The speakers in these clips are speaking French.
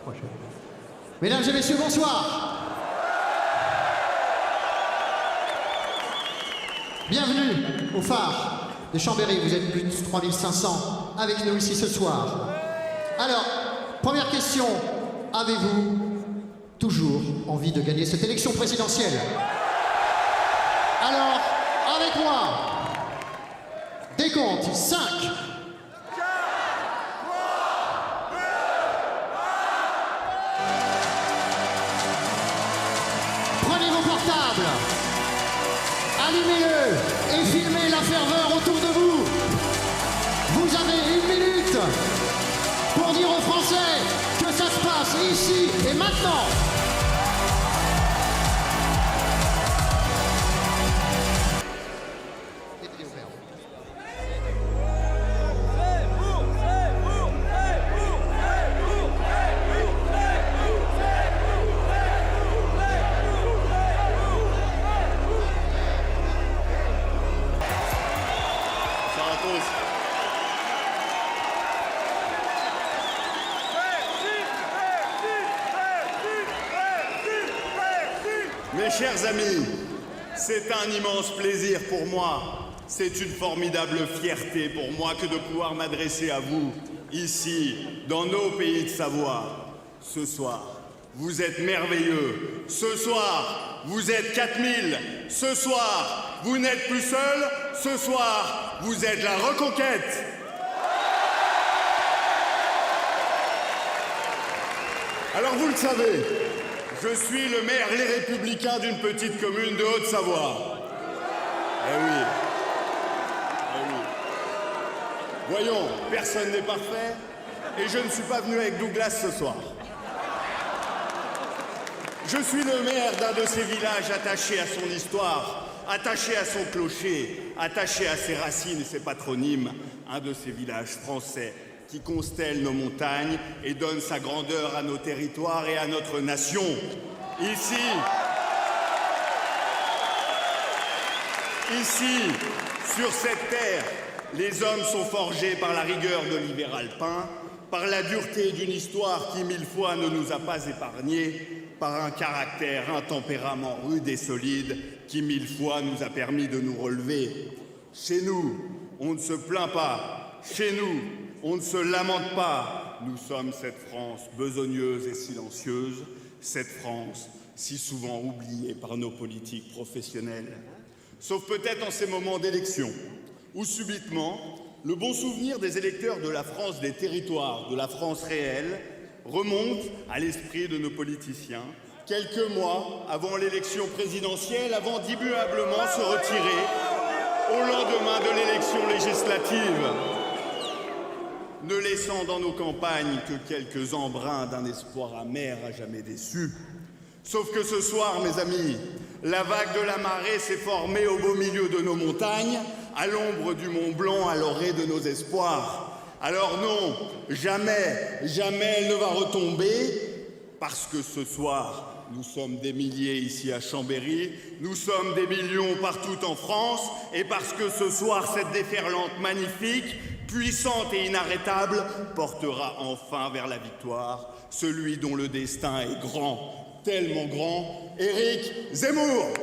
prochaine. Mesdames et messieurs, bonsoir. Bienvenue au phare de Chambéry. Vous êtes plus de 3500 avec nous ici ce soir. Alors, première question. Avez-vous toujours envie de gagner cette élection présidentielle? Alors, avec moi, décompte 5. Prenez vos portables, allumez-le et filmez la ferveur autour de vous. Vous avez 1 minute pour dire aux Français que ça se passe ici et maintenant. Mes chers amis, c'est un immense plaisir pour moi, c'est une formidable fierté pour moi que de pouvoir m'adresser à vous, ici, dans nos pays de Savoie. Ce soir, vous êtes merveilleux. Ce soir, vous êtes 4000. Ce soir, vous n'êtes plus seuls. Ce soir, vous êtes la reconquête. Alors vous le savez, je suis le maire Les Républicains d'une petite commune de Haute-Savoie. Eh oui. Eh oui. Voyons, personne n'est parfait et je ne suis pas venu avec Douglas ce soir. Je suis le maire d'un de ces villages attachés à son histoire, attaché à son clocher, attaché à ses racines et ses patronymes, un de ces villages français qui constelle nos montagnes et donne sa grandeur à nos territoires et à notre nation. Ici, sur cette terre, les hommes sont forgés par la rigueur de l'hiver alpin, par la dureté d'une histoire qui 1000 fois ne nous a pas épargnés, par un caractère, un tempérament rude et solide qui 1000 fois nous a permis de nous relever. Chez nous, on ne se plaint pas. Chez nous, on ne se lamente pas. Nous sommes cette France besogneuse et silencieuse, cette France si souvent oubliée par nos politiques professionnels. Sauf peut-être en ces moments d'élection, où subitement, le bon souvenir des électeurs de la France des territoires, de la France réelle, remonte à l'esprit de nos politiciens, quelques mois avant l'élection présidentielle, avant d'immuablement se retirer au lendemain de l'élection législative, ne laissant dans nos campagnes que quelques embruns d'un espoir amer à jamais déçu. Sauf que ce soir, mes amis, la vague de la marée s'est formée au beau milieu de nos montagnes, à l'ombre du Mont Blanc, à l'orée de nos espoirs. Alors non, jamais, jamais elle ne va retomber, parce que ce soir, nous sommes des milliers ici à Chambéry, nous sommes des millions partout en France, et parce que ce soir, cette déferlante magnifique, puissante et inarrêtable, portera enfin vers la victoire celui dont le destin est grand, tellement grand, Éric Zemmour.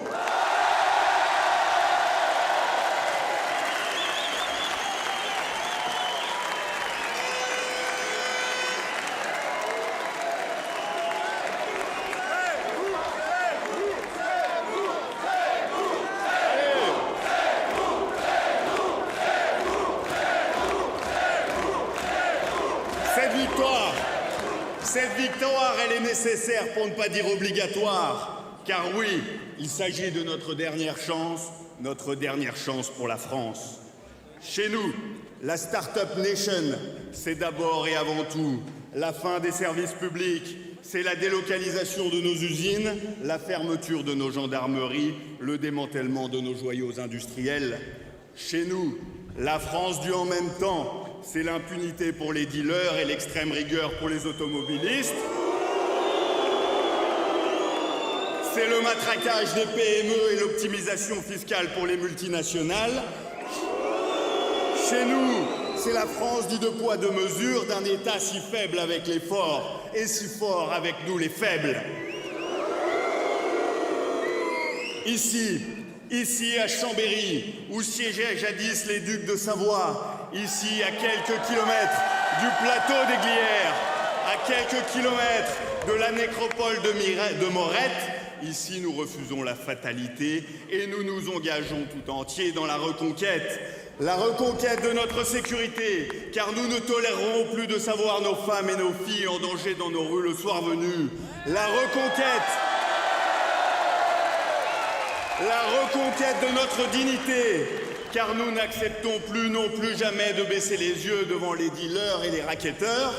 Cette victoire, elle est nécessaire pour ne pas dire obligatoire, car oui, il s'agit de notre dernière chance pour la France. Chez nous, la Start-up Nation, c'est d'abord et avant tout la fin des services publics, c'est la délocalisation de nos usines, la fermeture de nos gendarmeries, le démantèlement de nos joyaux industriels. Chez nous, la France du en même temps, c'est l'impunité pour les dealers et l'extrême rigueur pour les automobilistes. C'est le matraquage des PME et l'optimisation fiscale pour les multinationales. Chez nous, C'est la France du deux poids, deux mesures, d'un État si faible avec les forts et si fort avec nous les faibles. Ici à Chambéry, où siégeaient jadis les ducs de Savoie, ici à quelques kilomètres du plateau des Glières, à quelques kilomètres de la nécropole de Morette, ici nous refusons la fatalité et nous nous engageons tout entiers dans la reconquête de notre sécurité, car nous ne tolérerons plus de savoir nos femmes et nos filles en danger dans nos rues le soir venu. La reconquête de notre dignité, car nous n'acceptons plus non plus jamais de baisser les yeux devant les dealers et les racketteurs.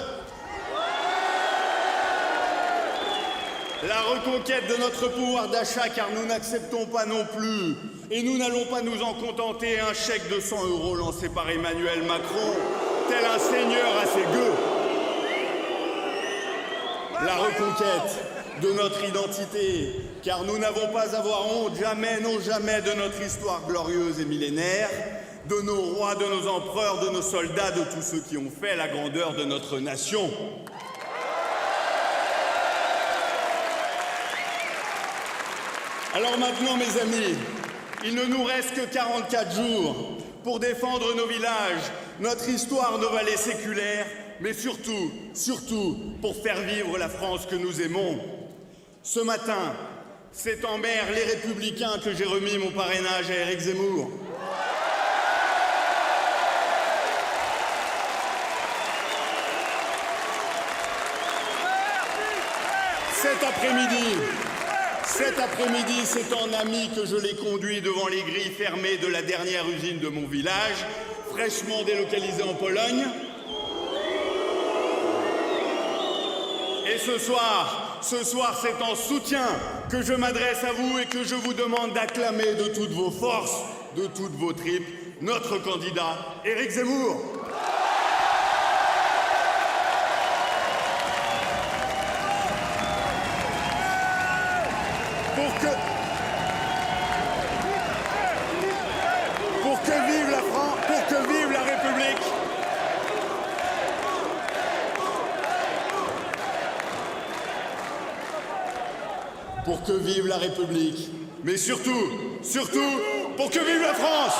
La reconquête de notre pouvoir d'achat, car nous n'acceptons pas non plus, et nous n'allons pas nous en contenter, un chèque de 100 € lancé par Emmanuel Macron, tel un seigneur à ses gueux. La reconquête de notre identité, car nous n'avons pas à avoir honte, jamais, non jamais, de notre histoire glorieuse et millénaire, de nos rois, de nos empereurs, de nos soldats, de tous ceux qui ont fait la grandeur de notre nation. Alors maintenant, mes amis, il ne nous reste que 44 jours pour défendre nos villages, notre histoire, nos vallées séculaires, mais surtout, pour faire vivre la France que nous aimons. Ce matin, c'est en mer Les Républicains que j'ai remis mon parrainage à Éric Zemmour. Cet après-midi, c'est en ami que je l'ai conduit devant les grilles fermées de la dernière usine de mon village, fraîchement délocalisée en Pologne. Et ce soir, c'est en soutien que je m'adresse à vous et que je vous demande d'acclamer de toutes vos forces, de toutes vos tripes, notre candidat, Éric Zemmour. Pour que vive la France, pour que vive la République. Pour que vive la République, mais surtout, pour que vive la France.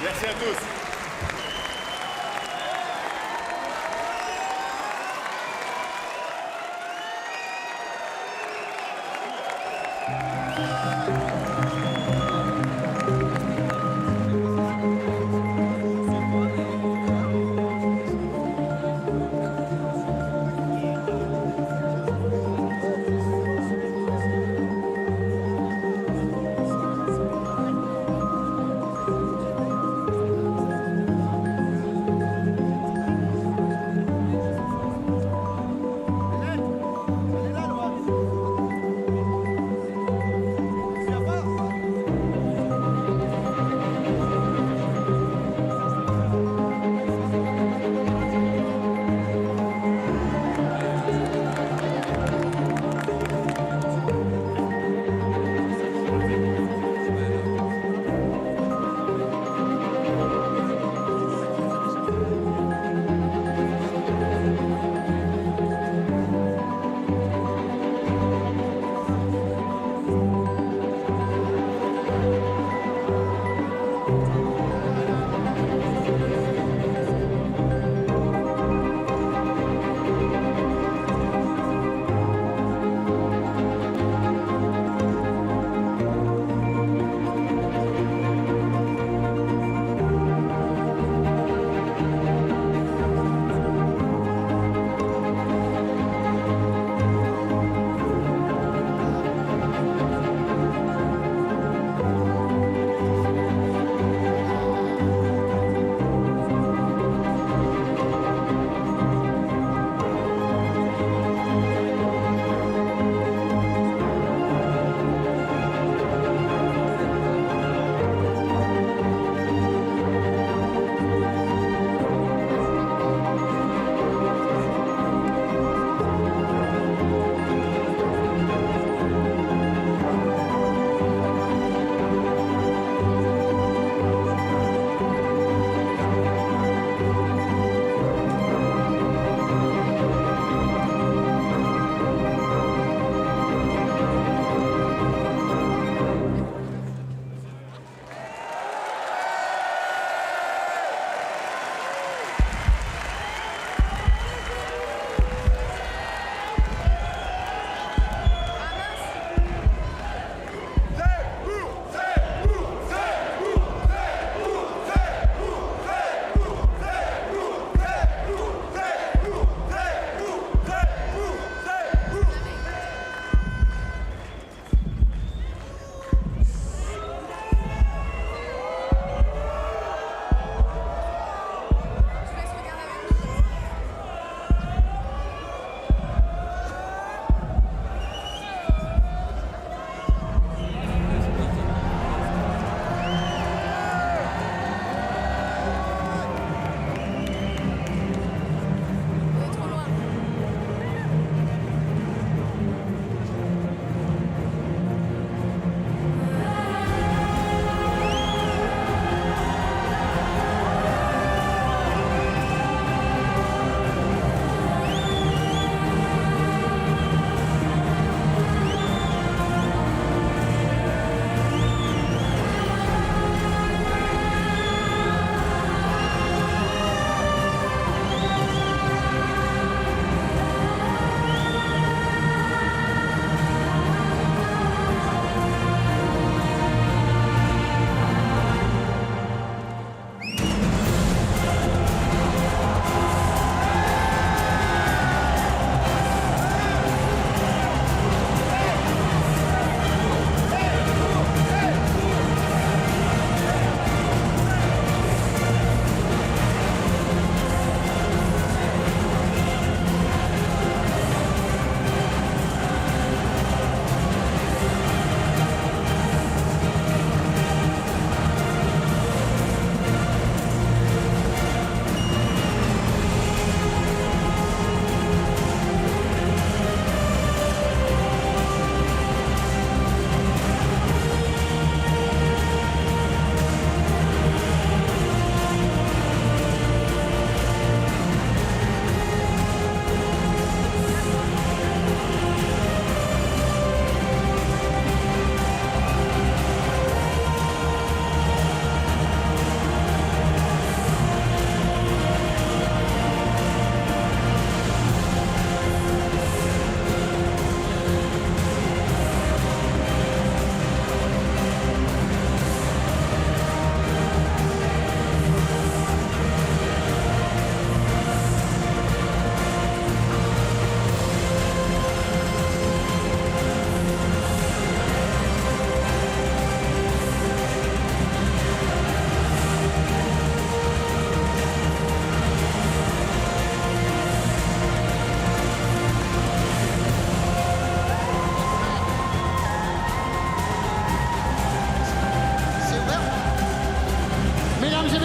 Merci à tous.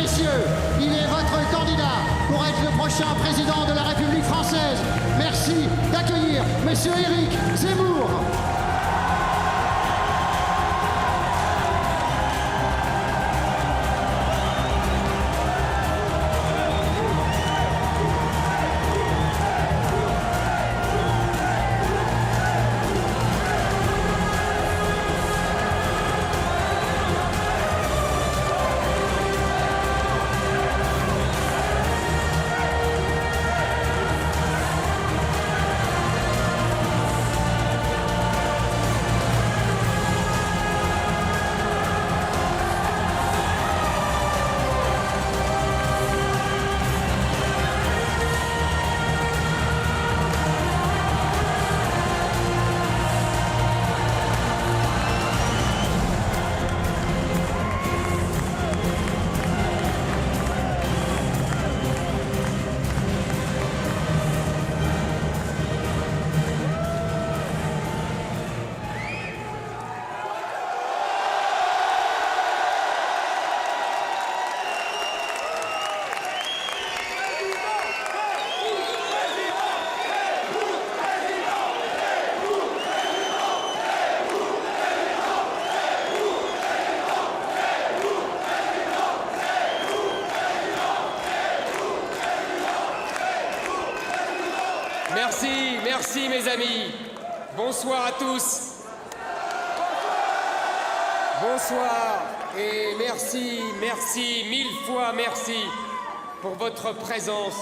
messieurs, il est votre candidat pour être le prochain président de la République française. Merci d'accueillir monsieur Éric Zemmour. Merci mes amis. Bonsoir à tous. Bonsoir et merci, mille fois merci pour votre présence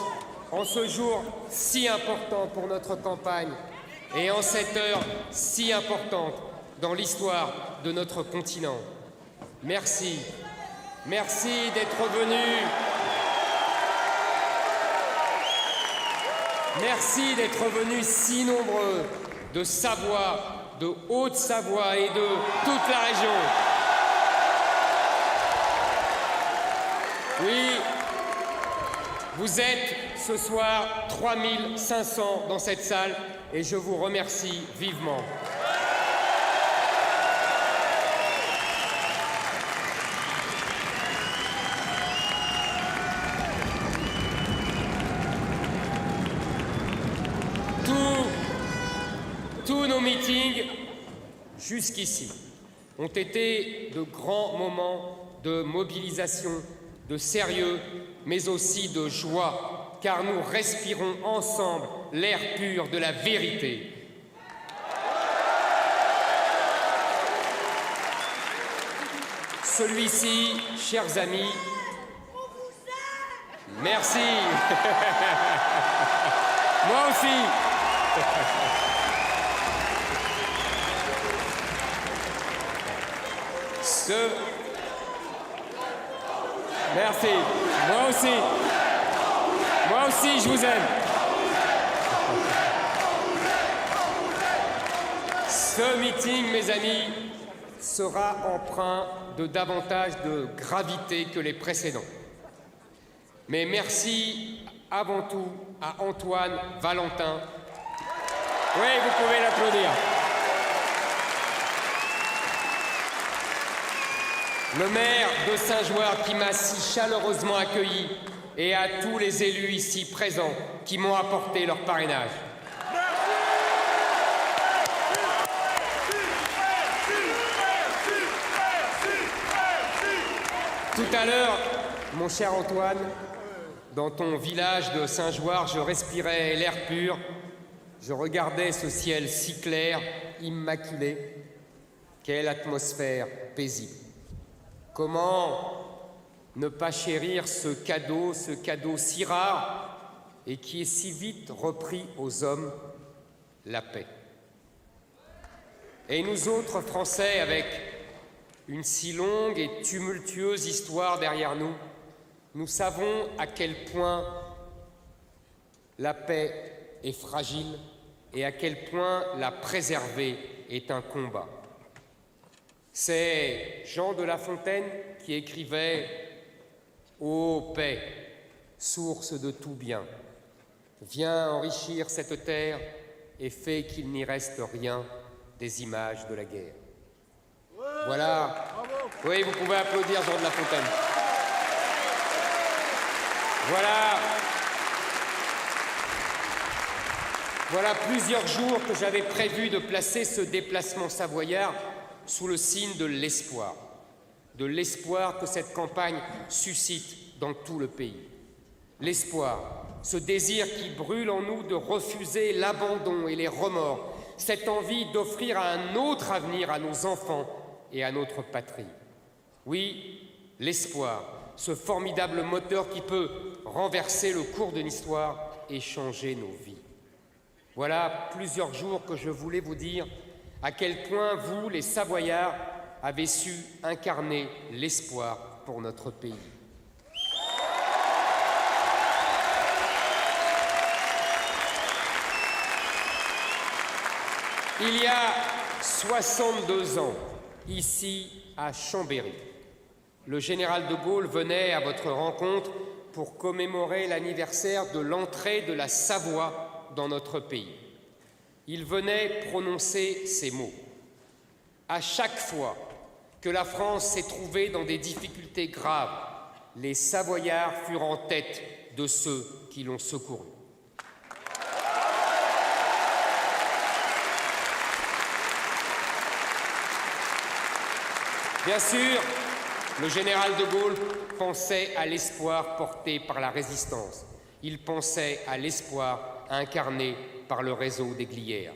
en ce jour si important pour notre campagne et en cette heure si importante dans l'histoire de notre continent. Merci d'être venus. Merci d'être venus si nombreux de Savoie, de Haute-Savoie et de toute la région. Oui, vous êtes ce soir 3500 dans cette salle et je vous remercie vivement. Tous nos meetings, jusqu'ici, ont été de grands moments de mobilisation, de sérieux, mais aussi de joie, car nous respirons ensemble l'air pur de la vérité. Celui-ci, chers amis, merci. Moi aussi. Merci. Moi aussi, je vous aime. Ce meeting, mes amis, sera empreint de davantage de gravité que les précédents. Mais merci avant tout à Antoine Valentin. Oui, vous pouvez l'applaudir. Le maire de Saint-Joire qui m'a si chaleureusement accueilli et à tous les élus ici présents qui m'ont apporté leur parrainage. Tout à l'heure, mon cher Antoine, dans ton village de Saint-Joire, je respirais l'air pur, je regardais ce ciel si clair, immaculé. Quelle atmosphère paisible. Comment ne pas chérir ce cadeau si rare et qui est si vite repris aux hommes, la paix. Et nous autres Français, avec une si longue et tumultueuse histoire derrière nous, nous savons à quel point la paix est fragile et à quel point la préserver est un combat. C'est Jean de La Fontaine qui écrivait « Ô paix, source de tout bien, viens enrichir cette terre et fais qu'il n'y reste rien des images de la guerre. » Voilà. Oui, vous pouvez applaudir Jean de La Fontaine. Voilà plusieurs jours que j'avais prévu de placer ce déplacement savoyard sous le signe de l'espoir. De l'espoir que cette campagne suscite dans tout le pays. L'espoir, ce désir qui brûle en nous de refuser l'abandon et les remords, cette envie d'offrir un autre avenir à nos enfants et à notre patrie. Oui, l'espoir, ce formidable moteur qui peut renverser le cours de l'histoire et changer nos vies. Voilà plusieurs jours que je voulais vous dire à quel point vous, les Savoyards, avez su incarner l'espoir pour notre pays. Il y a 62 ans, ici à Chambéry, le général de Gaulle venait à votre rencontre pour commémorer l'anniversaire de l'entrée de la Savoie dans notre pays. Il venait prononcer ces mots. À chaque fois que la France s'est trouvée dans des difficultés graves, les Savoyards furent en tête de ceux qui l'ont secouru. Bien sûr, le général de Gaulle pensait à l'espoir porté par la résistance. Il pensait à l'espoir incarné par le réseau des Glières.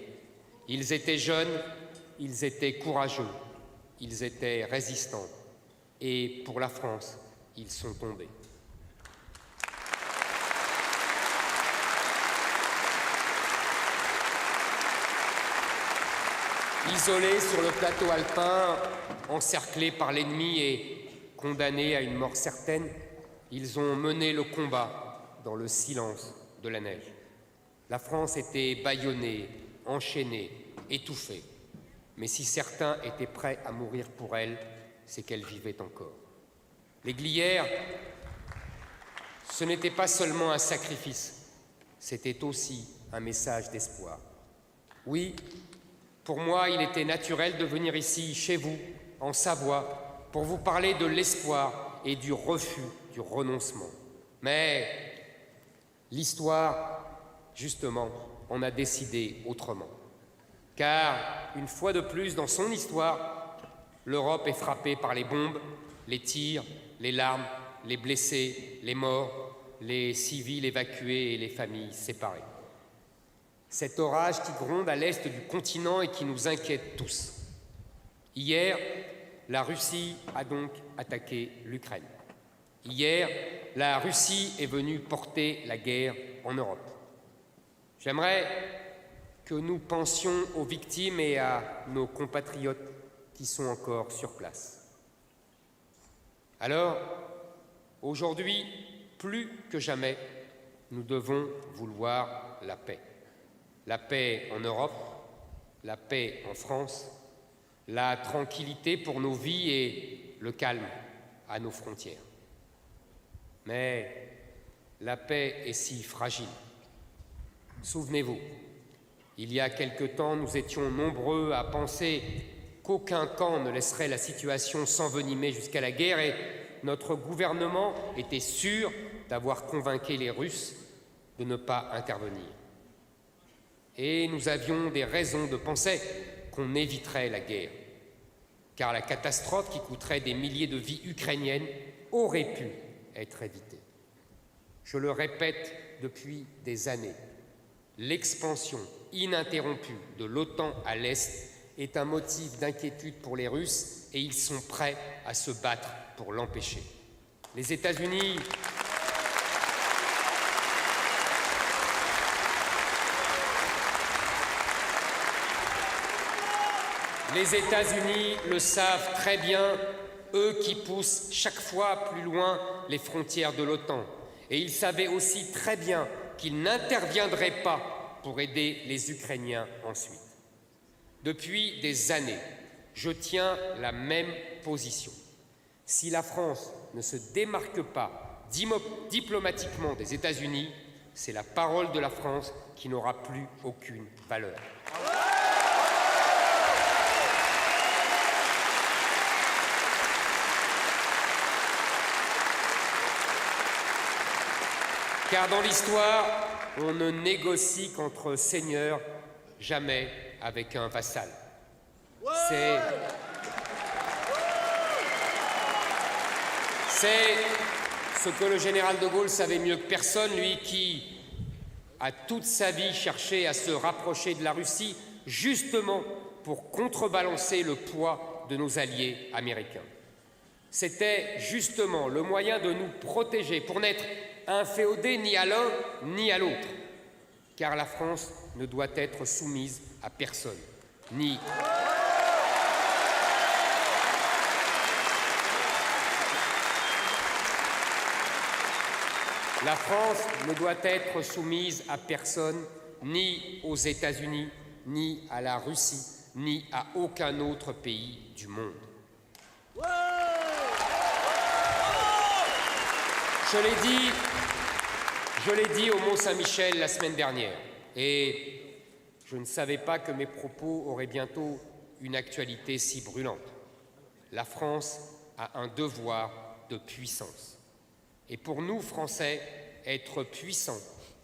Ils étaient jeunes, ils étaient courageux, ils étaient résistants. Et pour la France, ils sont tombés. Isolés sur le plateau alpin, encerclés par l'ennemi et condamnés à une mort certaine, ils ont mené le combat dans le silence de la neige. La France était bâillonnée, enchaînée, étouffée. Mais si certains étaient prêts à mourir pour elle, c'est qu'elle vivait encore. Les Glières, ce n'était pas seulement un sacrifice, c'était aussi un message d'espoir. Oui, pour moi, il était naturel de venir ici, chez vous, en Savoie, pour vous parler de l'espoir et du refus du renoncement. Mais l'histoire, justement, en a décidé autrement. Car, une fois de plus dans son histoire, l'Europe est frappée par les bombes, les tirs, les larmes, les blessés, les morts, les civils évacués et les familles séparées. Cet orage qui gronde à l'est du continent et qui nous inquiète tous. Hier, la Russie a donc attaqué l'Ukraine. Hier, la Russie est venue porter la guerre en Europe. J'aimerais que nous pensions aux victimes et à nos compatriotes qui sont encore sur place. Alors, aujourd'hui, plus que jamais, nous devons vouloir la paix. La paix en Europe, la paix en France, la tranquillité pour nos vies et le calme à nos frontières. Mais la paix est si fragile. Souvenez-vous, il y a quelque temps, nous étions nombreux à penser qu'aucun camp ne laisserait la situation s'envenimer jusqu'à la guerre et notre gouvernement était sûr d'avoir convaincu les Russes de ne pas intervenir. Et nous avions des raisons de penser qu'on éviterait la guerre, car la catastrophe qui coûterait des milliers de vies ukrainiennes aurait pu être évitée. Je le répète depuis des années, l'expansion ininterrompue de l'OTAN à l'Est est un motif d'inquiétude pour les Russes et ils sont prêts à se battre pour l'empêcher. Les États-Unis le savent très bien, eux qui poussent chaque fois plus loin les frontières de l'OTAN. Et ils savaient aussi très bien qu'ils n'interviendraient pas pour aider les Ukrainiens ensuite. Depuis des années, je tiens la même position. Si la France ne se démarque pas diplomatiquement des États-Unis, c'est la parole de la France qui n'aura plus aucune valeur. Car dans l'histoire, on ne négocie qu'entre seigneurs, jamais avec un vassal. C'est ce que le général de Gaulle savait mieux que personne, lui qui a toute sa vie cherché à se rapprocher de la Russie, justement pour contrebalancer le poids de nos alliés américains. C'était justement le moyen de nous protéger, pour n'être inféodés ni à l'un ni à l'autre, car la France ne doit être soumise à personne, ni... La France ne doit être soumise à personne, ni aux États-Unis, ni à la Russie, ni à aucun autre pays du monde. Je l'ai dit au Mont-Saint-Michel la semaine dernière, et je ne savais pas que mes propos auraient bientôt une actualité si brûlante. La France a un devoir de puissance. Et pour nous, Français, être puissant,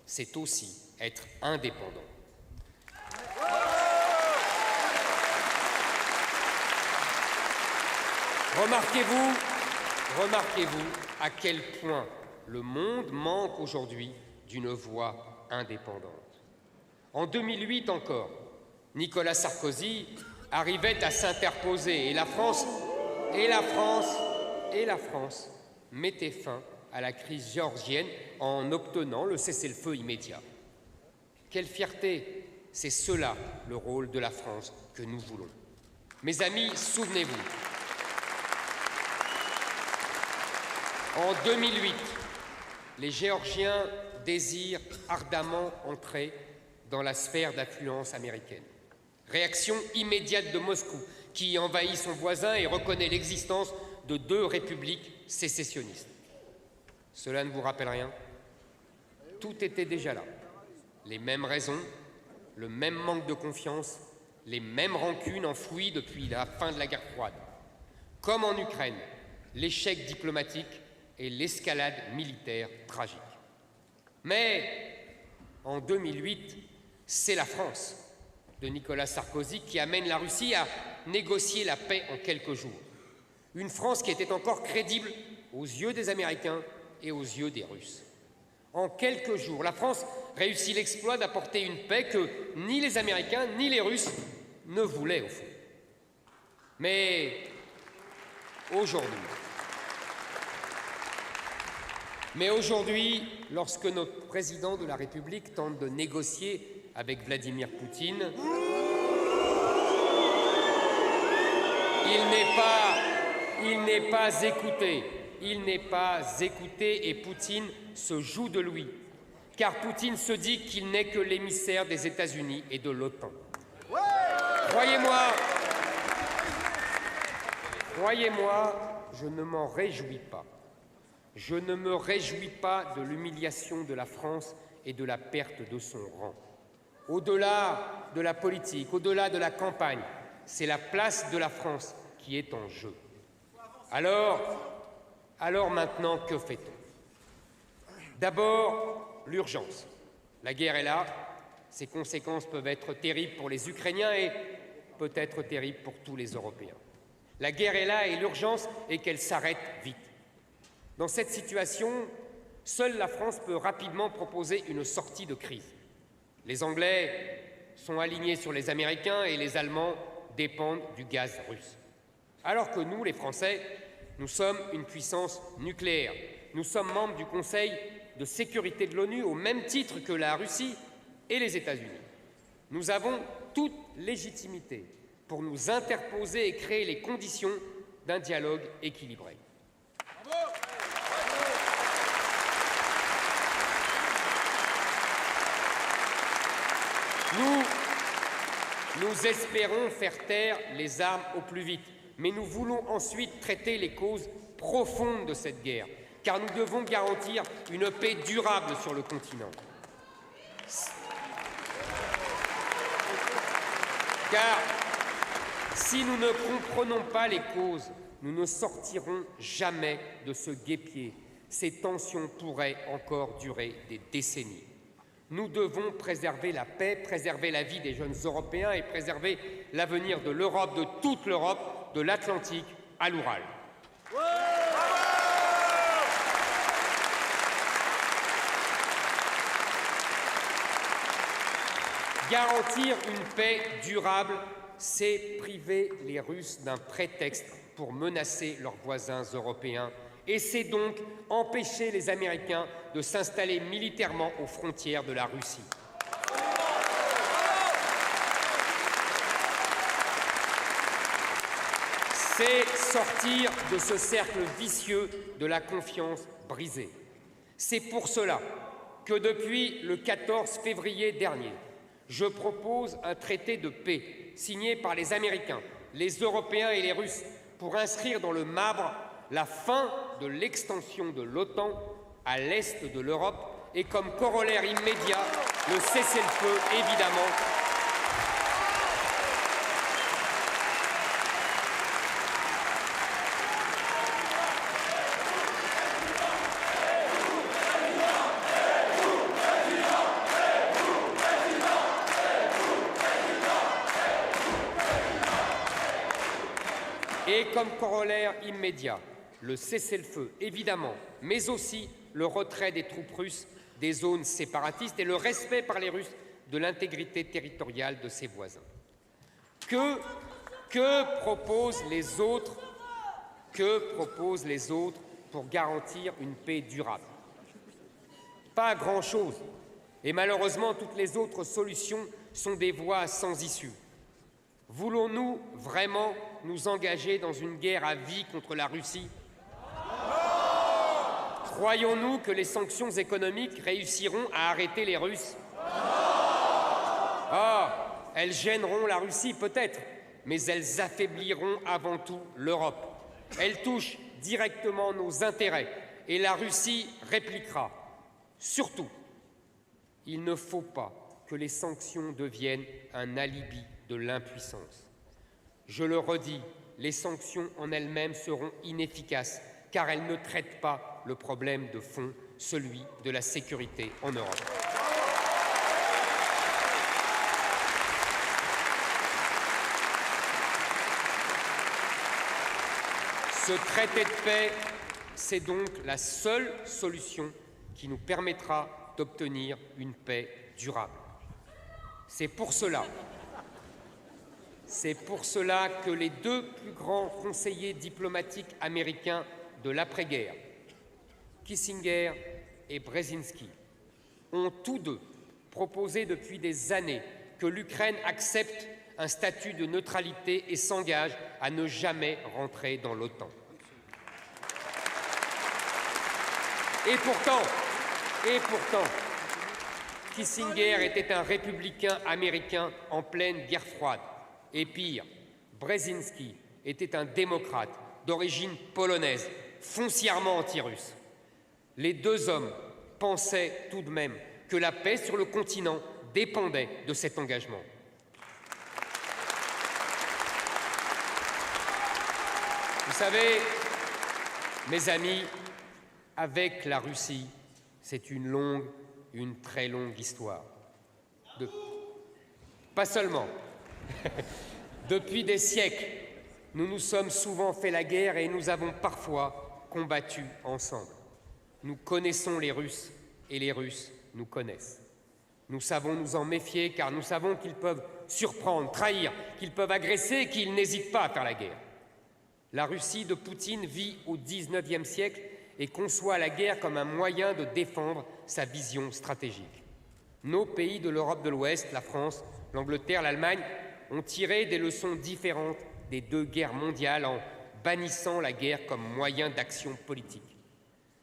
c'est aussi être indépendant. Remarquez-vous à quel point le monde manque aujourd'hui d'une voix indépendante. En 2008 encore, Nicolas Sarkozy arrivait à s'interposer et la France mettait fin à la crise géorgienne en obtenant le cessez-le-feu immédiat. Quelle fierté! C'est cela le rôle de la France que nous voulons. Mes amis, souvenez-vous, en 2008, les Géorgiens désirent ardemment entrer dans la sphère d'influence américaine. Réaction immédiate de Moscou, qui envahit son voisin et reconnaît l'existence de 2 républiques sécessionnistes. Cela ne vous rappelle rien? Tout était déjà là. Les mêmes raisons, le même manque de confiance, les mêmes rancunes enfouies depuis la fin de la guerre froide. Comme en Ukraine, l'échec diplomatique et l'escalade militaire tragique. Mais en 2008, c'est la France de Nicolas Sarkozy qui amène la Russie à négocier la paix en quelques jours. Une France qui était encore crédible aux yeux des Américains et aux yeux des Russes. En quelques jours, la France réussit l'exploit d'apporter une paix que ni les Américains ni les Russes ne voulaient au fond. Mais aujourd'hui, lorsque notre président de la République tente de négocier avec Vladimir Poutine, il n'est pas écouté. Il n'est pas écouté et Poutine se joue de lui, car Poutine se dit qu'il n'est que l'émissaire des États-Unis et de l'OTAN. Croyez-moi, je ne m'en réjouis pas. Je ne me réjouis pas de l'humiliation de la France et de la perte de son rang. Au-delà de la politique, au-delà de la campagne, c'est la place de la France qui est en jeu. Alors maintenant, que fait-on? D'abord, l'urgence. La guerre est là, ses conséquences peuvent être terribles pour les Ukrainiens et peut-être terribles pour tous les Européens. La guerre est là et l'urgence est qu'elle s'arrête vite. Dans cette situation, seule la France peut rapidement proposer une sortie de crise. Les Anglais sont alignés sur les Américains et les Allemands dépendent du gaz russe. Alors que nous, les Français, nous sommes une puissance nucléaire. Nous sommes membres du Conseil de sécurité de l'ONU au même titre que la Russie et les États-Unis. Nous avons toute légitimité pour nous interposer et créer les conditions d'un dialogue équilibré. Nous espérons faire taire les armes au plus vite, mais nous voulons ensuite traiter les causes profondes de cette guerre, car nous devons garantir une paix durable sur le continent. Car si nous ne comprenons pas les causes, nous ne sortirons jamais de ce guêpier ces tensions pourraient encore durer des décennies. Nous devons préserver la paix, préserver la vie des jeunes Européens et préserver l'avenir de l'Europe, de toute l'Europe, de l'Atlantique à l'Oural. Garantir une paix durable, c'est priver les Russes d'un prétexte pour menacer leurs voisins européens et c'est donc empêcher les Américains de s'installer militairement aux frontières de la Russie. C'est sortir de ce cercle vicieux de la confiance brisée. C'est pour cela que depuis le 14 février dernier, je propose un traité de paix signé par les Américains, les Européens et les Russes pour inscrire dans le marbre la fin de l'extension de l'OTAN à l'est de l'Europe et comme corollaire immédiat, le cessez-le-feu, évidemment. Et comme corollaire immédiat, le cessez-le-feu, évidemment, mais aussi le retrait des troupes russes des zones séparatistes et le respect par les Russes de l'intégrité territoriale de ses voisins. Que proposent les autres pour garantir une paix durable? Pas grand-chose. Et malheureusement, toutes les autres solutions sont des voies sans issue. Voulons-nous vraiment nous engager dans une guerre à vie contre la Russie? Croyons-nous que les sanctions économiques réussiront à arrêter les Russes? Ah, elles gêneront la Russie peut-être, mais elles affaibliront avant tout l'Europe. Elles touchent directement nos intérêts et la Russie répliquera. Surtout, il ne faut pas que les sanctions deviennent un alibi de l'impuissance. Je le redis, les sanctions en elles-mêmes seront inefficaces car elles ne traitent pas le problème de fond, celui de la sécurité en Europe. Ce traité de paix, c'est donc la seule solution qui nous permettra d'obtenir une paix durable. C'est pour cela que les deux plus grands conseillers diplomatiques américains de l'après-guerre, Kissinger et Brzezinski, ont tous deux proposé depuis des années que l'Ukraine accepte un statut de neutralité et s'engage à ne jamais rentrer dans l'OTAN. Et pourtant, Kissinger était un républicain américain en pleine guerre froide. Et pire, Brzezinski était un démocrate d'origine polonaise, foncièrement anti-russe. Les deux hommes pensaient tout de même que la paix sur le continent dépendait de cet engagement. Vous savez, mes amis, avec la Russie, c'est une très longue histoire. Pas seulement. Depuis des siècles, nous nous sommes souvent fait la guerre et nous avons parfois combattu ensemble. Nous connaissons les Russes et les Russes nous connaissent. Nous savons nous en méfier car nous savons qu'ils peuvent surprendre, trahir, qu'ils peuvent agresser et qu'ils n'hésitent pas à faire la guerre. La Russie de Poutine vit au XIXe siècle et conçoit la guerre comme un moyen de défendre sa vision stratégique. Nos pays de l'Europe de l'Ouest, la France, l'Angleterre, l'Allemagne, ont tiré des leçons différentes des deux guerres mondiales en bannissant la guerre comme moyen d'action politique.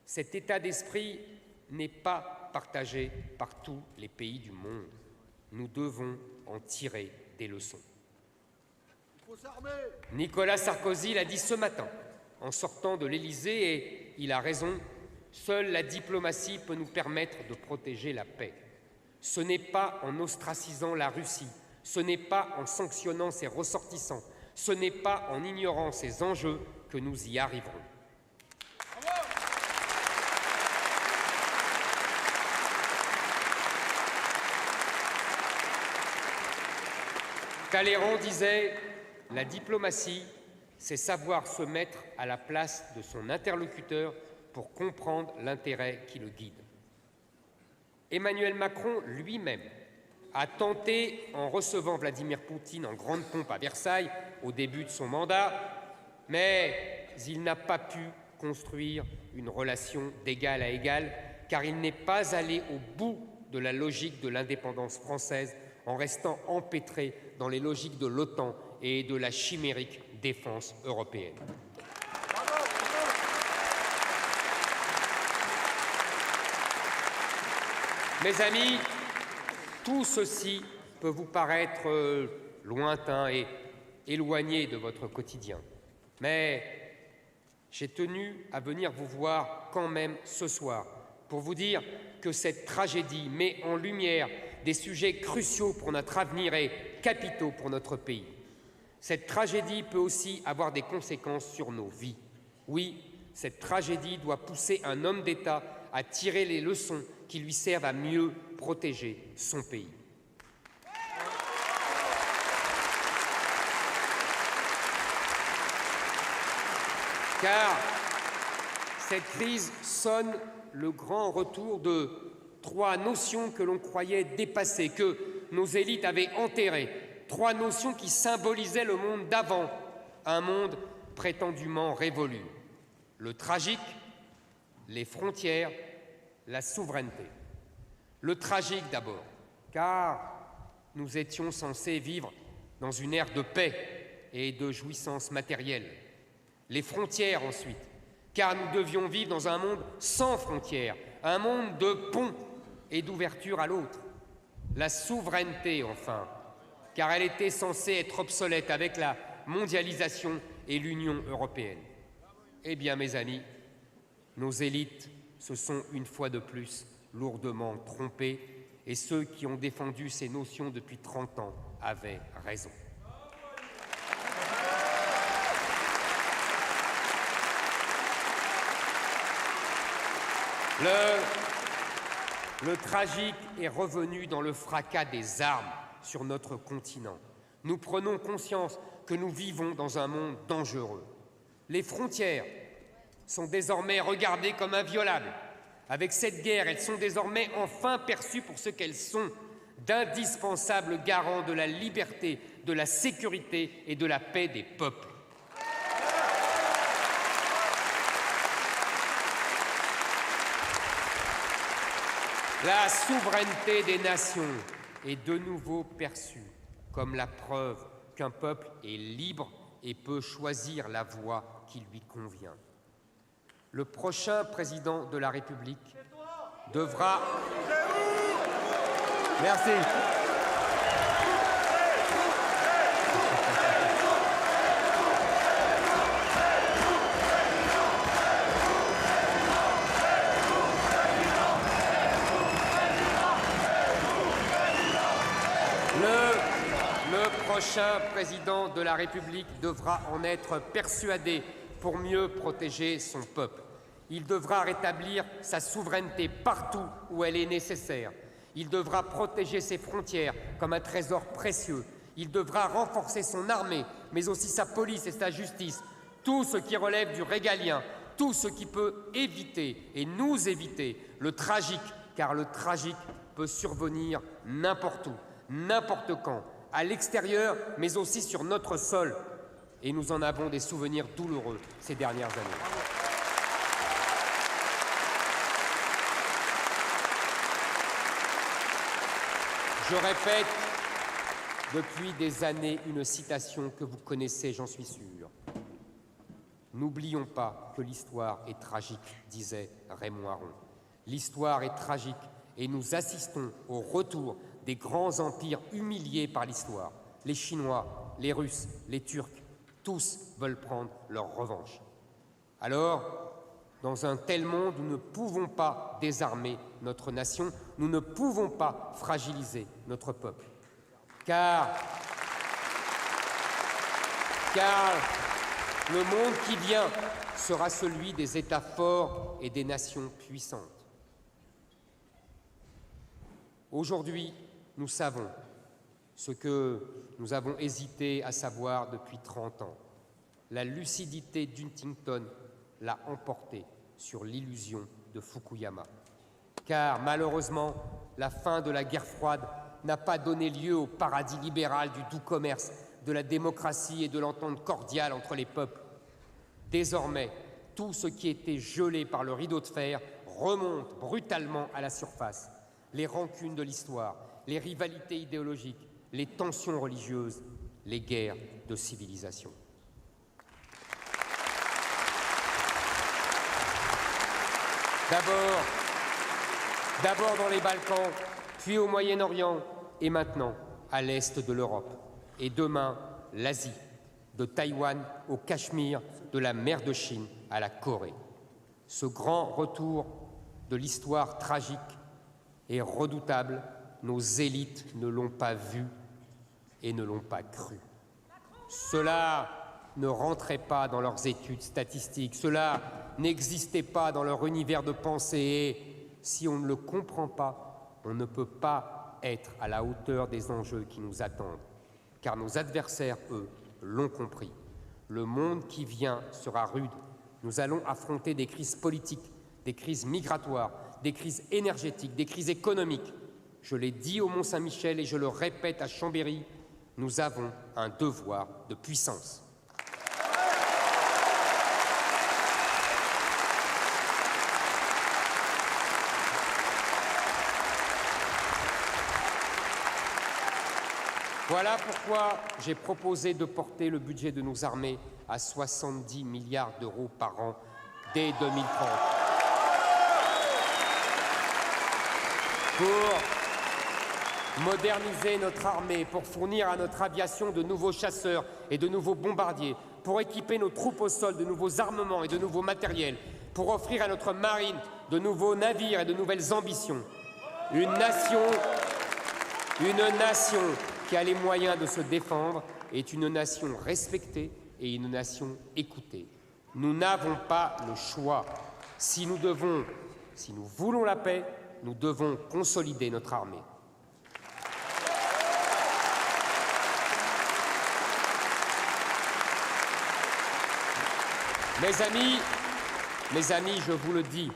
Cet état d'esprit n'est pas partagé par tous les pays du monde. Nous devons en tirer des leçons. Nicolas Sarkozy l'a dit ce matin, en sortant de l'Élysée, et il a raison, seule la diplomatie peut nous permettre de protéger la paix. Ce n'est pas en ostracisant la Russie, ce n'est pas en sanctionnant ses ressortissants, ce n'est pas en ignorant ses enjeux que nous y arriverons. Talleyrand disait « La diplomatie, c'est savoir se mettre à la place de son interlocuteur pour comprendre l'intérêt qui le guide. » Emmanuel Macron lui-même a tenté, en recevant Vladimir Poutine en grande pompe à Versailles au début de son mandat, mais il n'a pas pu construire une relation d'égal à égal, car il n'est pas allé au bout de la logique de l'indépendance française en restant empêtré dans les logiques de l'OTAN et de la chimérique défense européenne. Mes amis, tout ceci peut vous paraître lointain et éloigné de votre quotidien, mais j'ai tenu à venir vous voir quand même ce soir pour vous dire que cette tragédie met en lumière des sujets cruciaux pour notre avenir et capitaux pour notre pays. Cette tragédie peut aussi avoir des conséquences sur nos vies. Oui, cette tragédie doit pousser un homme d'État à tirer les leçons qui lui servent à mieux protéger son pays. Car cette crise sonne le grand retour de trois notions que l'on croyait dépassées, que nos élites avaient enterrées, trois notions qui symbolisaient le monde d'avant, un monde prétendument révolu. Le tragique, les frontières, la souveraineté. Le tragique d'abord, car nous étions censés vivre dans une ère de paix et de jouissance matérielle. Les frontières ensuite, car nous devions vivre dans un monde sans frontières, un monde de ponts et d'ouverture à l'autre. La souveraineté enfin, car elle était censée être obsolète avec la mondialisation et l'Union européenne. Eh bien, mes amis, nos élites se sont une fois de plus lourdement trompées et ceux qui ont défendu ces notions depuis 30 ans avaient raison. Le tragique est revenu dans le fracas des armes sur notre continent. Nous prenons conscience que nous vivons dans un monde dangereux. Les frontières sont désormais regardées comme inviolables. Avec cette guerre, elles sont désormais enfin perçues pour ce qu'elles sont, d'indispensables garants de la liberté, de la sécurité et de la paix des peuples. La souveraineté des nations est de nouveau perçue comme la preuve qu'un peuple est libre et peut choisir la voie qui lui convient. Le prochain président de la République devra... Merci. Le prochain président de la République devra en être persuadé pour mieux protéger son peuple. Il devra rétablir sa souveraineté partout où elle est nécessaire. Il devra protéger ses frontières comme un trésor précieux. Il devra renforcer son armée, mais aussi sa police et sa justice. Tout ce qui relève du régalien, tout ce qui peut éviter et nous éviter le tragique, car le tragique peut survenir n'importe où, n'importe quand, à l'extérieur, mais aussi sur notre sol. Et nous en avons des souvenirs douloureux ces dernières années. Je répète depuis des années une citation que vous connaissez, j'en suis sûr. N'oublions pas que l'histoire est tragique, disait Raymond Aron. L'histoire est tragique et nous assistons au retour des grands empires humiliés par l'histoire. Les Chinois, les Russes, les Turcs, tous veulent prendre leur revanche. Alors, dans un tel monde, nous ne pouvons pas désarmer notre nation, nous ne pouvons pas fragiliser notre peuple. Car le monde qui vient sera celui des États forts et des nations puissantes. Aujourd'hui, nous savons ce que nous avons hésité à savoir depuis 30 ans. La lucidité d'Huntington l'a emporté sur l'illusion de Fukuyama. Car malheureusement, la fin de la guerre froide n'a pas donné lieu au paradis libéral du doux commerce, de la démocratie et de l'entente cordiale entre les peuples. Désormais, tout ce qui était gelé par le rideau de fer remonte brutalement à la surface. Les rancunes de l'histoire, les rivalités idéologiques, les tensions religieuses, les guerres de civilisation. D'abord dans les Balkans, puis au Moyen-Orient, et maintenant à l'est de l'Europe. Et demain, l'Asie, de Taïwan au Cachemire, de la mer de Chine à la Corée. Ce grand retour de l'histoire tragique et redoutable, nos élites ne l'ont pas vu et ne l'ont pas cru. Cela ne rentrait pas dans leurs études statistiques, cela n'existait pas dans leur univers de pensée et si on ne le comprend pas, on ne peut pas être à la hauteur des enjeux qui nous attendent. Car nos adversaires, eux, l'ont compris. Le monde qui vient sera rude. Nous allons affronter des crises politiques, des crises migratoires, des crises énergétiques, des crises économiques. Je l'ai dit au Mont-Saint-Michel et je le répète à Chambéry, nous avons un devoir de puissance. Voilà pourquoi j'ai proposé de porter le budget de nos armées à 70 milliards d'euros par an dès 2030. Pour moderniser notre armée, pour fournir à notre aviation de nouveaux chasseurs et de nouveaux bombardiers, pour équiper nos troupes au sol de nouveaux armements et de nouveaux matériels, pour offrir à notre marine de nouveaux navires et de nouvelles ambitions. Une nation qui a les moyens de se défendre est une nation respectée et une nation écoutée. Nous n'avons pas le choix. Si nous voulons la paix, nous devons consolider notre armée. Mes amis, je vous le dis,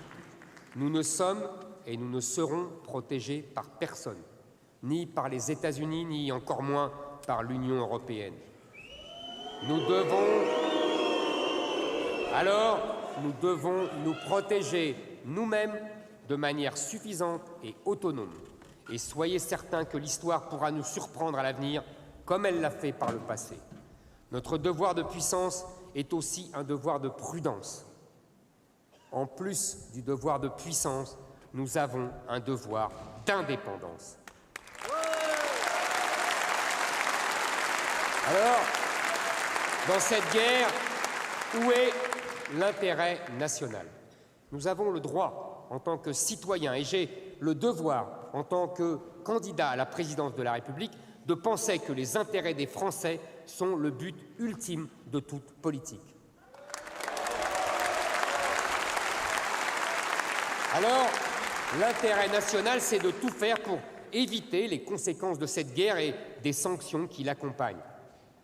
nous ne sommes et nous ne serons protégés par personne, ni par les États-Unis, ni encore moins par l'Union européenne. Nous devons nous protéger nous-mêmes de manière suffisante et autonome. Et soyez certains que l'histoire pourra nous surprendre à l'avenir, comme elle l'a fait par le passé. Notre devoir de puissance est aussi un devoir de prudence. En plus du devoir de puissance, nous avons un devoir d'indépendance. Alors, dans cette guerre, où est l'intérêt national? Nous avons le droit, en tant que citoyens, et j'ai le devoir, en tant que candidat à la présidence de la République, de penser que les intérêts des Français sont le but ultime de toute politique. Alors, l'intérêt national, c'est de tout faire pour éviter les conséquences de cette guerre et des sanctions qui l'accompagnent.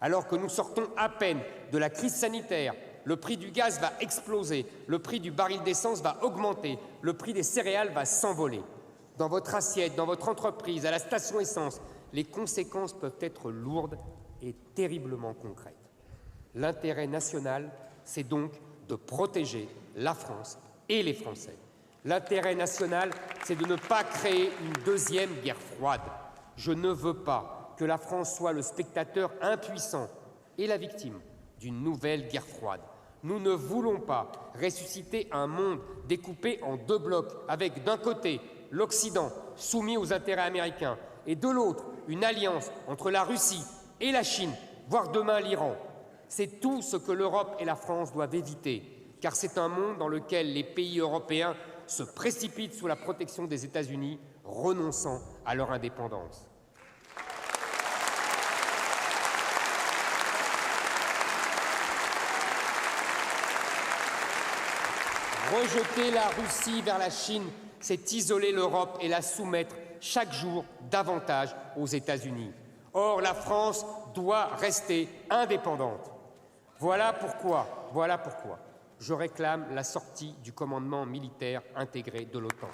Alors que nous sortons à peine de la crise sanitaire, le prix du gaz va exploser, le prix du baril d'essence va augmenter, le prix des céréales va s'envoler. Dans votre assiette, dans votre entreprise, à la station essence, les conséquences peuvent être lourdes et terriblement concrètes. L'intérêt national, c'est donc de protéger la France et les Français. L'intérêt national, c'est de ne pas créer une deuxième guerre froide. Je ne veux pas que la France soit le spectateur impuissant et la victime d'une nouvelle guerre froide. Nous ne voulons pas ressusciter un monde découpé en deux blocs, avec d'un côté l'Occident soumis aux intérêts américains et de l'autre une alliance entre la Russie et la Chine, voire demain l'Iran. C'est tout ce que l'Europe et la France doivent éviter, car c'est un monde dans lequel les pays européens se précipitent sous la protection des États-Unis, renonçant à leur indépendance. Rejeter la Russie vers la Chine, c'est isoler l'Europe et la soumettre chaque jour davantage aux États-Unis. Or, la France doit rester indépendante. Voilà pourquoi je réclame la sortie du commandement militaire intégré de l'OTAN.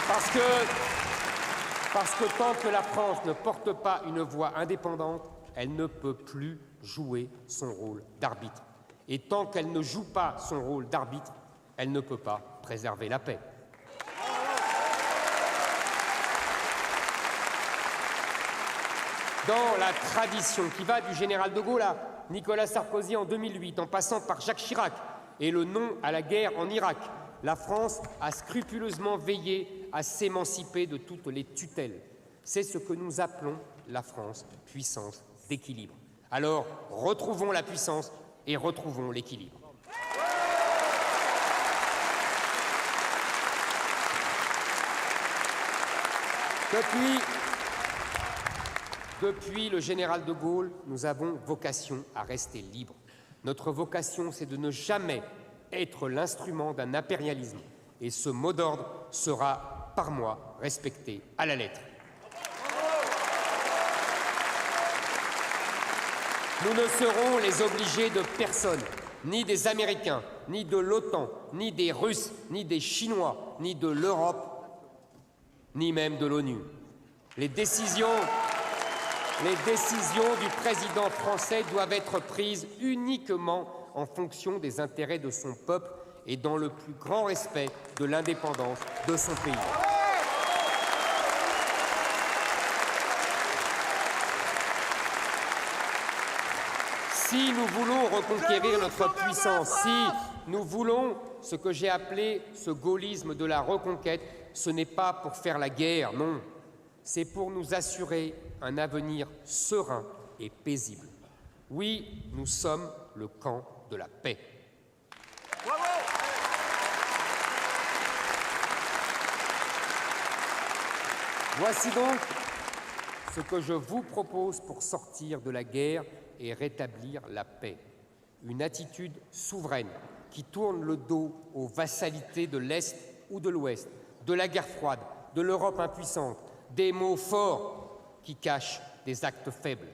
Parce que tant que la France ne porte pas une voix indépendante, elle ne peut plus jouer son rôle d'arbitre. Et tant qu'elle ne joue pas son rôle d'arbitre, elle ne peut pas préserver la paix. Dans la tradition qui va du général de Gaulle à Nicolas Sarkozy en 2008, en passant par Jacques Chirac et le non à la guerre en Irak, la France a scrupuleusement veillé à s'émanciper de toutes les tutelles. C'est ce que nous appelons la France, puissance d'équilibre. Alors, retrouvons la puissance et retrouvons l'équilibre. Depuis le général de Gaulle, nous avons vocation à rester libres. Notre vocation, c'est de ne jamais être l'instrument d'un impérialisme. Et ce mot d'ordre sera, par moi, respecté à la lettre. Nous ne serons les obligés de personne, ni des Américains, ni de l'OTAN, ni des Russes, ni des Chinois, ni de l'Europe, ni même de l'ONU. Les décisions du président français doivent être prises uniquement en fonction des intérêts de son peuple et dans le plus grand respect de l'indépendance de son pays. Si nous voulons reconquérir notre puissance, si nous voulons ce que j'ai appelé ce gaullisme de la reconquête, ce n'est pas pour faire la guerre, non. C'est pour nous assurer un avenir serein et paisible. Oui, nous sommes le camp de la paix. Bravo ! Voici donc ce que je vous propose pour sortir de la guerre et rétablir la paix. Une attitude souveraine qui tourne le dos aux vassalités de l'Est ou de l'Ouest, de la guerre froide, de l'Europe impuissante, des mots forts qui cachent des actes faibles.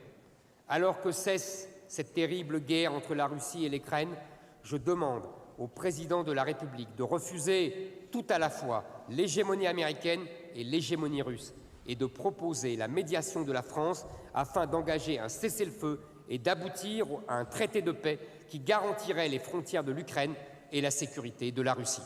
Alors que cesse cette terrible guerre entre la Russie et l'Ukraine, je demande au président de la République de refuser tout à la fois l'hégémonie américaine et l'hégémonie russe et de proposer la médiation de la France afin d'engager un cessez-le-feu et d'aboutir à un traité de paix qui garantirait les frontières de l'Ukraine et la sécurité de la Russie.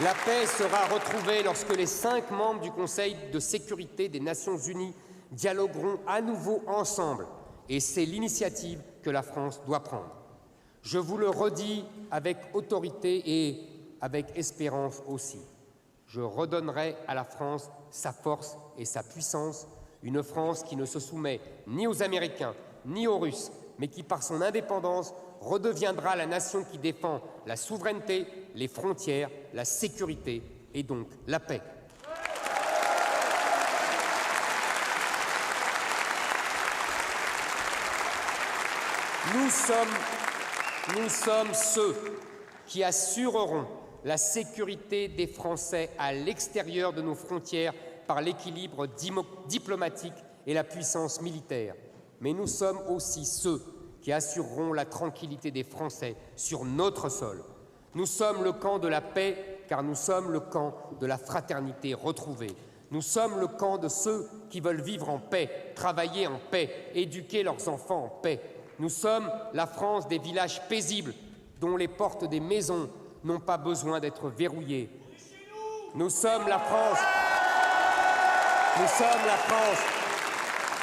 La paix sera retrouvée lorsque les 5 membres du Conseil de sécurité des Nations Unies dialogueront à nouveau ensemble, et c'est l'initiative que la France doit prendre. Je vous le redis avec autorité et avec espérance aussi. Je redonnerai à la France sa force et sa puissance, une France qui ne se soumet ni aux Américains ni aux Russes, mais qui, par son indépendance, redeviendra la nation qui défend la souveraineté, les frontières, la sécurité et donc la paix. Nous sommes ceux qui assureront la sécurité des Français à l'extérieur de nos frontières par l'équilibre diplomatique et la puissance militaire. Mais nous sommes aussi ceux qui assureront la tranquillité des Français sur notre sol. Nous sommes le camp de la paix, car nous sommes le camp de la fraternité retrouvée. Nous sommes le camp de ceux qui veulent vivre en paix, travailler en paix, éduquer leurs enfants en paix. Nous sommes la France des villages paisibles, dont les portes des maisons n'ont pas besoin d'être verrouillées. Nous sommes la France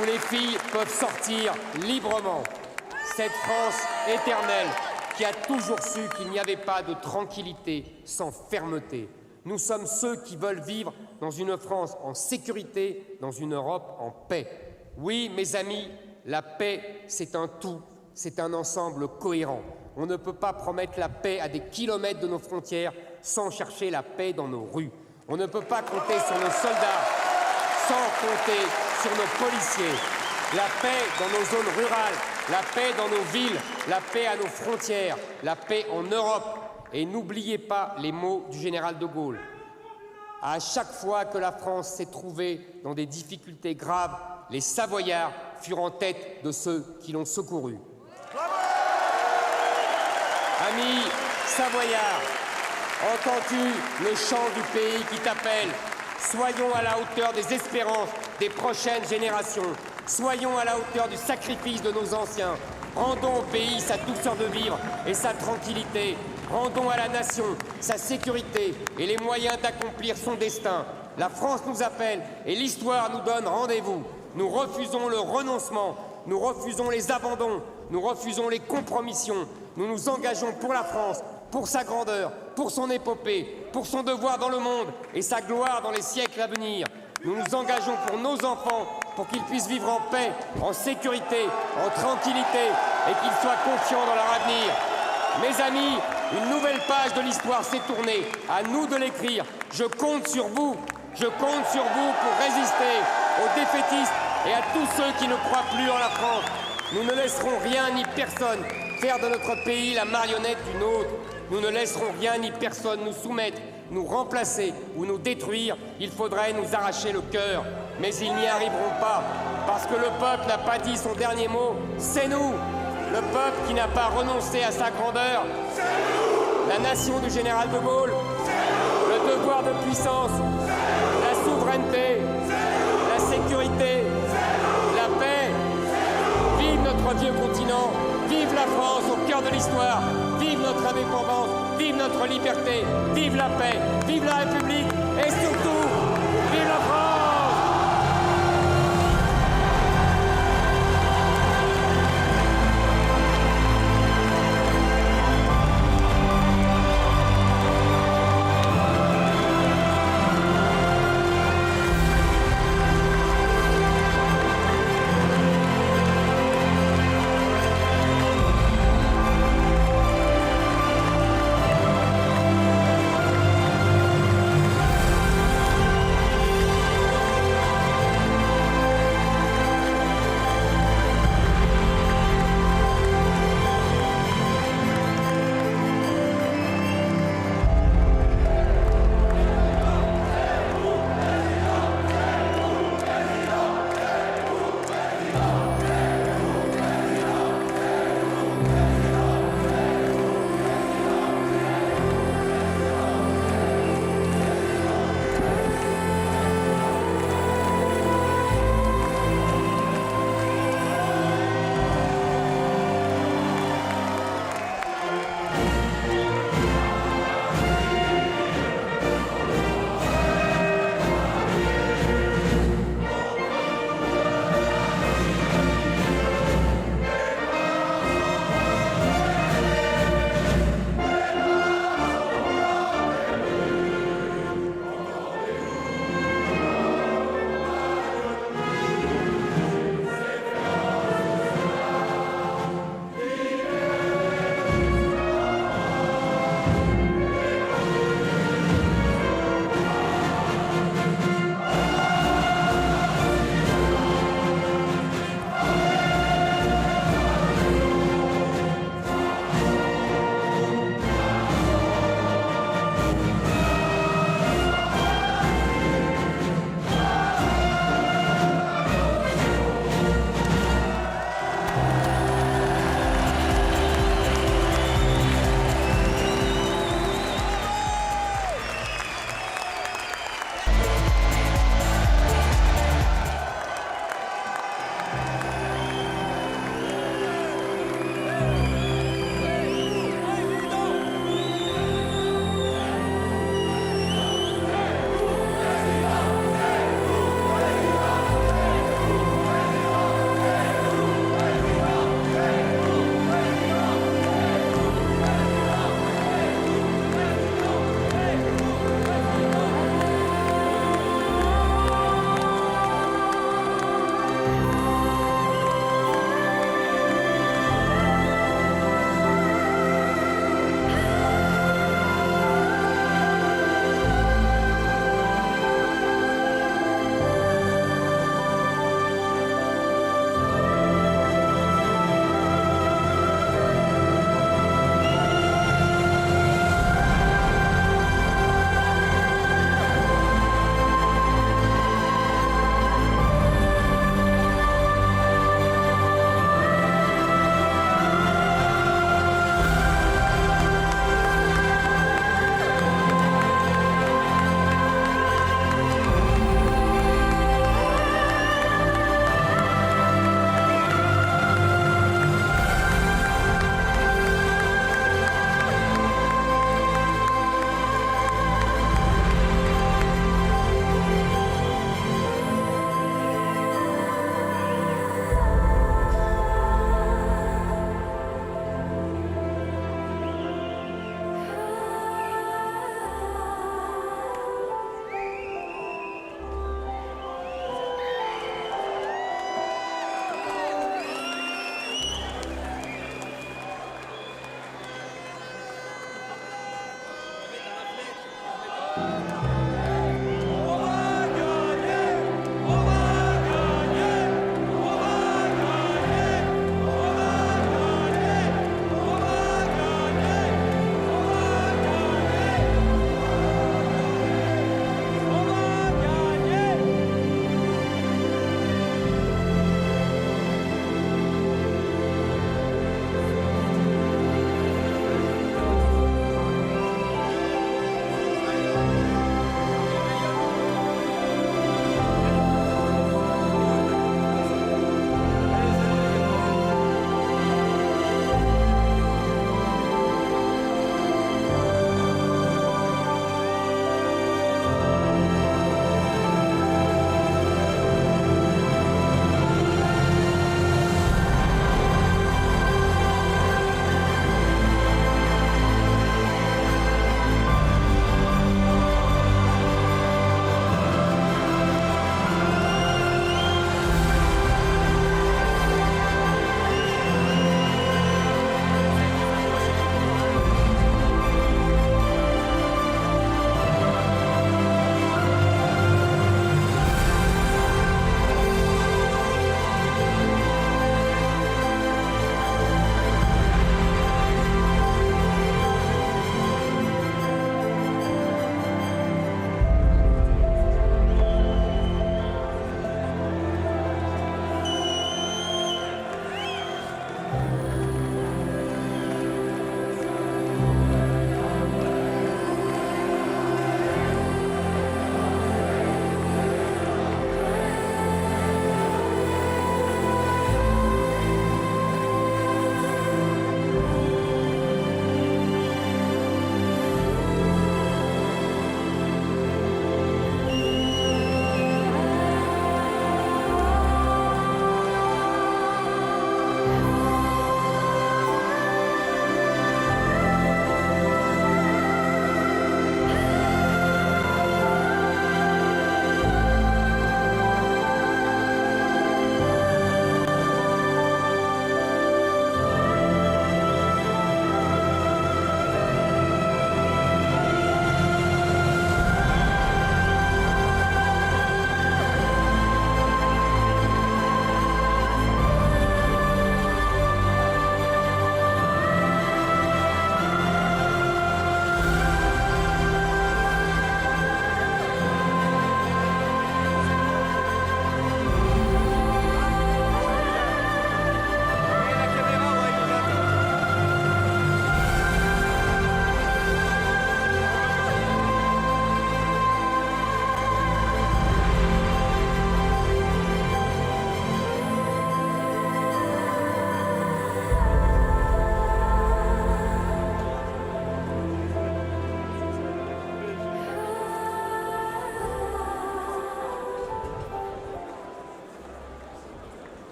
où les filles peuvent sortir librement. Cette France éternelle qui a toujours su qu'il n'y avait pas de tranquillité sans fermeté. Nous sommes ceux qui veulent vivre dans une France en sécurité, dans une Europe en paix. Oui, mes amis, la paix, c'est un tout, c'est un ensemble cohérent. On ne peut pas promettre la paix à des kilomètres de nos frontières sans chercher la paix dans nos rues. On ne peut pas compter sur nos soldats sans compter sur nos policiers, la paix dans nos zones rurales, la paix dans nos villes, la paix à nos frontières, la paix en Europe. Et n'oubliez pas les mots du général de Gaulle. À chaque fois que la France s'est trouvée dans des difficultés graves, les Savoyards furent en tête de ceux qui l'ont secouru. Amis Savoyards, entends-tu le chant du pays qui t'appelle? Soyons à la hauteur des espérances des prochaines générations. Soyons à la hauteur du sacrifice de nos anciens. Rendons au pays sa douceur de vivre et sa tranquillité. Rendons à la nation sa sécurité et les moyens d'accomplir son destin. La France nous appelle et l'histoire nous donne rendez-vous. Nous refusons le renoncement, nous refusons les abandons, nous refusons les compromissions. Nous nous engageons pour la France, pour sa grandeur, pour son épopée, pour son devoir dans le monde et sa gloire dans les siècles à venir. Nous nous engageons pour nos enfants, pour qu'ils puissent vivre en paix, en sécurité, en tranquillité et qu'ils soient confiants dans leur avenir. Mes amis, une nouvelle page de l'histoire s'est tournée. À nous de l'écrire. Je compte sur vous. Je compte sur vous pour résister aux défaitistes et à tous ceux qui ne croient plus en la France. Nous ne laisserons rien ni personne faire de notre pays la marionnette d'une autre. Nous ne laisserons rien ni personne nous soumettre, nous remplacer ou nous détruire. Il faudrait nous arracher le cœur. Mais ils n'y arriveront pas. Parce que le peuple n'a pas dit son dernier mot. C'est nous. Le peuple qui n'a pas renoncé à sa grandeur, la nation du général de Gaulle, le devoir de puissance, la souveraineté, la sécurité, la paix. Vive notre vieux continent, vive la France au cœur de l'histoire, vive notre indépendance, vive notre liberté, vive la paix, vive la République et surtout, vive la France!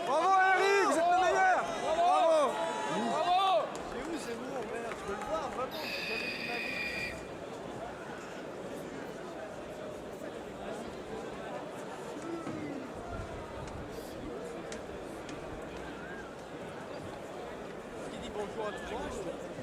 Bravo Eric, vous êtes le meilleur. Bravo. Bravo! C'est où Zemmour, merde, je veux le voir, vraiment, j'ai jamais vu ma vie. Qui dit bonjour à tout le monde.